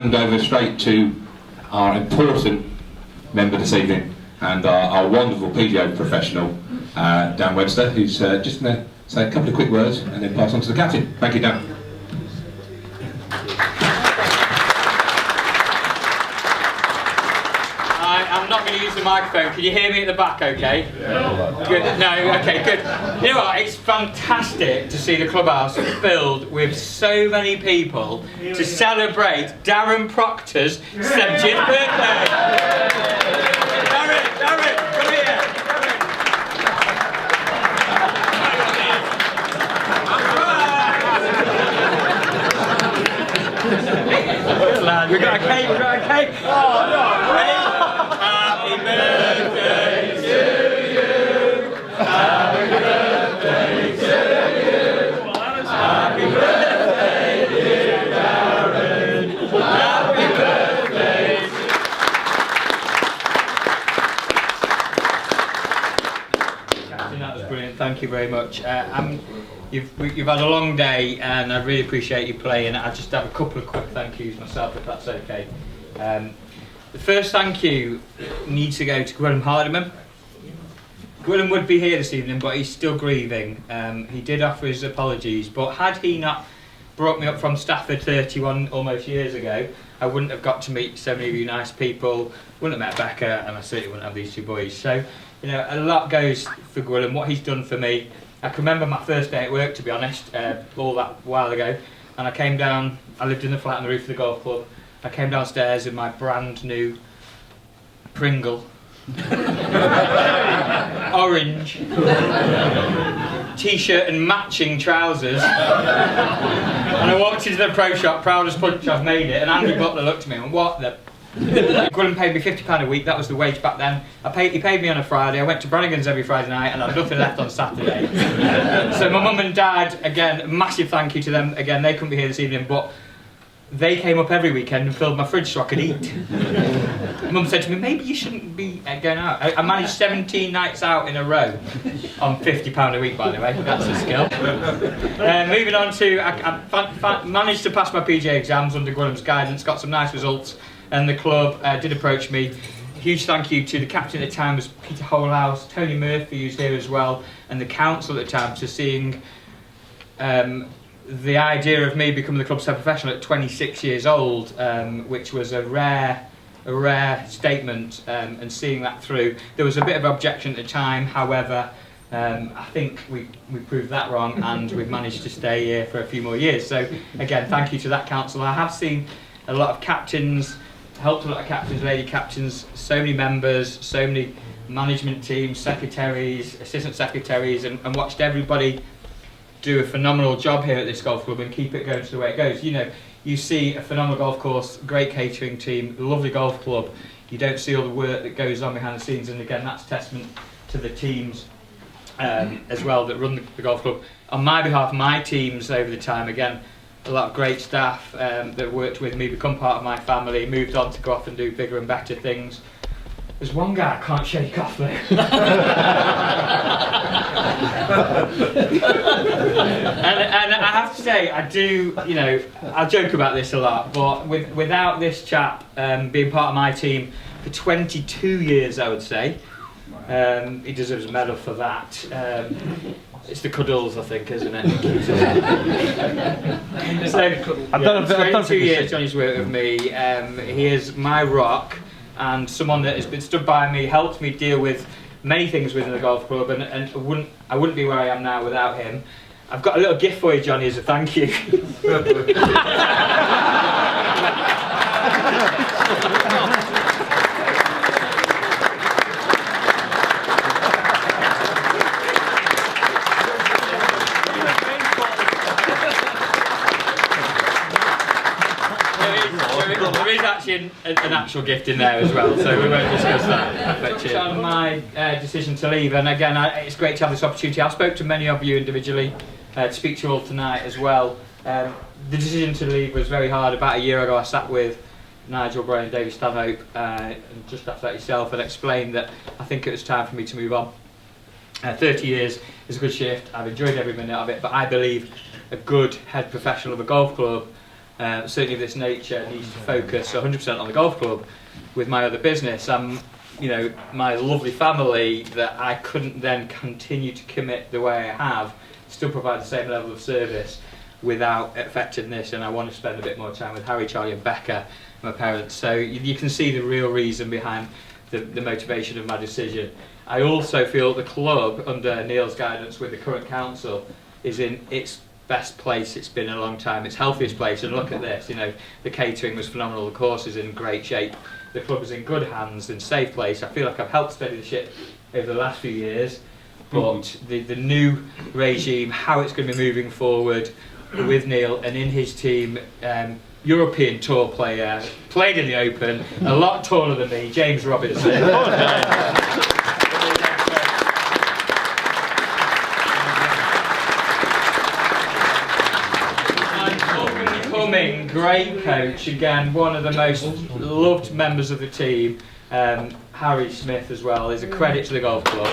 And over straight to our important member this evening and our wonderful PGA professional, Dan Webster, who's just going to say a couple of quick words and then pass on to the captain. Thank you, Dan. I'm not going to use the microphone. Can you hear me at the back okay? Yeah. Good. No, okay, good. You know what, it's fantastic to see the clubhouse filled with so many people to celebrate Darren Proctor's 70th birthday. Darren, come here. Good lad, we got a cake. Oh no, ready? Happy birthday to you. Happy birthday to you. Happy birthday, dear Darren. Happy birthday. Captain, that was brilliant. Thank you very much. You've had a long day, and I really appreciate you playing. I just have a couple of quick thank yous myself, if that's okay. The first thank you needs to go to Gwilym Hardiman. Gwilym would be here this evening, but he's still grieving. He did offer his apologies, but had he not brought me up from Stafford 31 almost years ago, I wouldn't have got to meet so many of you nice people, wouldn't have met Becca, and I certainly wouldn't have these two boys. So, you know, a lot goes for Gwilym, what he's done for me. I can remember my first day at work, to be honest, all that while ago, and I came down, I lived in the flat on the roof of the golf club. I came downstairs in my brand new Pringle orange t-shirt and matching trousers, and I walked into the pro shop, proud as punch I've made it, and Andy Butler looked at me and went, what the... Gwilym paid me £50 a week, that was the wage back then. He paid me on a Friday, I went to Brannigan's every Friday night and I had nothing left on Saturday. So my mum and dad, again, massive thank you to them, again, they couldn't be here this evening, but they came up every weekend and filled my fridge so I could eat. Mum said to me, maybe you shouldn't be going out. I managed 17 nights out in a row on £50 a week, by the way. That's a skill. Moving on to, I managed to pass my PGA exams under Gwilym's guidance, got some nice results, and the club did approach me. Huge thank you to the captain at the time was Peter Holehouse, Tony Murphy, who's here as well, and the council at the time, to seeing the idea of me becoming the club's head professional at 26 years old, which was a rare statement, and seeing that through. There was a bit of objection at the time, however, I think we proved that wrong, and we've managed to stay here for a few more years. So again, thank you to that council. I have seen a lot of captains, helped a lot of captains, lady captains, so many members, so many management teams, secretaries, assistant secretaries, and watched everybody do a phenomenal job here at this golf club and keep it going to the way it goes. You know, you see a phenomenal golf course, great catering team, lovely golf club. You don't see all the work that goes on behind the scenes, and again, that's testament to the teams as well that run the golf club. On my behalf, my teams over the time, again, a lot of great staff that worked with me, become part of my family, moved on to go off and do bigger and better things. There's one guy I can't shake off with. and I have to say, I do, you know, I joke about this a lot, but without this chap being part of my team for 22 years, I would say, he deserves a medal for that. It's the cuddles, I think, isn't it? So, I've done 22 years Johnny's worked with me. He is my rock, and someone that has been stood by me, helped me deal with many things within the golf club, and I wouldn't be where I am now without him. I've got a little gift for you, Johnny, as a thank you. There is actually an actual gift in there as well, so we won't discuss that. But on my decision to leave, and again, it's great to have this opportunity. I spoke to many of you individually, to speak to you all tonight as well. The decision to leave was very hard. About a year ago, I sat with Nigel, Brian and David Stanhope, and just after that yourself, and explained that I think it was time for me to move on. 30 years is a good shift. I've enjoyed every minute of it, but I believe a good head professional of a golf club certainly of this nature, needs to focus 100% on the golf club with my other business. You know, my lovely family, that I couldn't then continue to commit the way I have, still provide the same level of service without affecting this, and I want to spend a bit more time with Harry, Charlie and Becca, my parents. So you can see the real reason behind the motivation of my decision. I also feel the club, under Neil's guidance with the current council, is in its best place it's been in a long time, its healthiest place. And look at this, you know, the catering was phenomenal, the course is in great shape, the club is in good hands and safe place. I feel like I've helped steady the ship over the last few years, but the new regime, how it's going to be moving forward with Neil and in his team, European Tour player, played in the Open, a lot taller than me, James Robinson. Coming, great coach, again, one of the most loved members of the team, Harry Smith as well, is a credit to the golf club.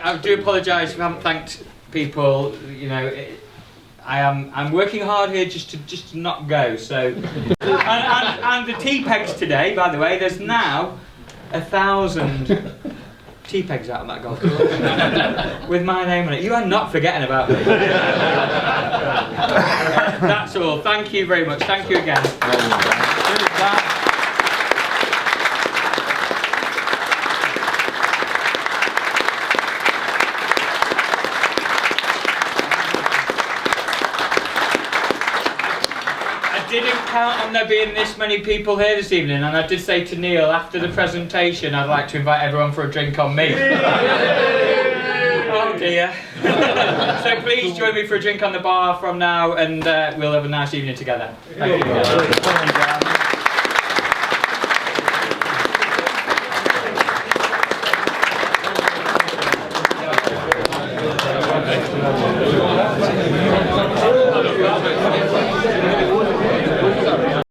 I do apologise if I haven't thanked people. You know, I'm working hard here just to not go. So, and the tea pegs today, by the way, there's now 1,000 tea pegs out of that golf club with my name on it. You are not forgetting about me. That's all. Thank you very much. Thank you again. I didn't count on there being this many people here this evening, and I did say to Neil after the presentation I'd like to invite everyone for a drink on me. Oh dear. So please join me for a drink on the bar from now, and we'll have a nice evening together. Thank you.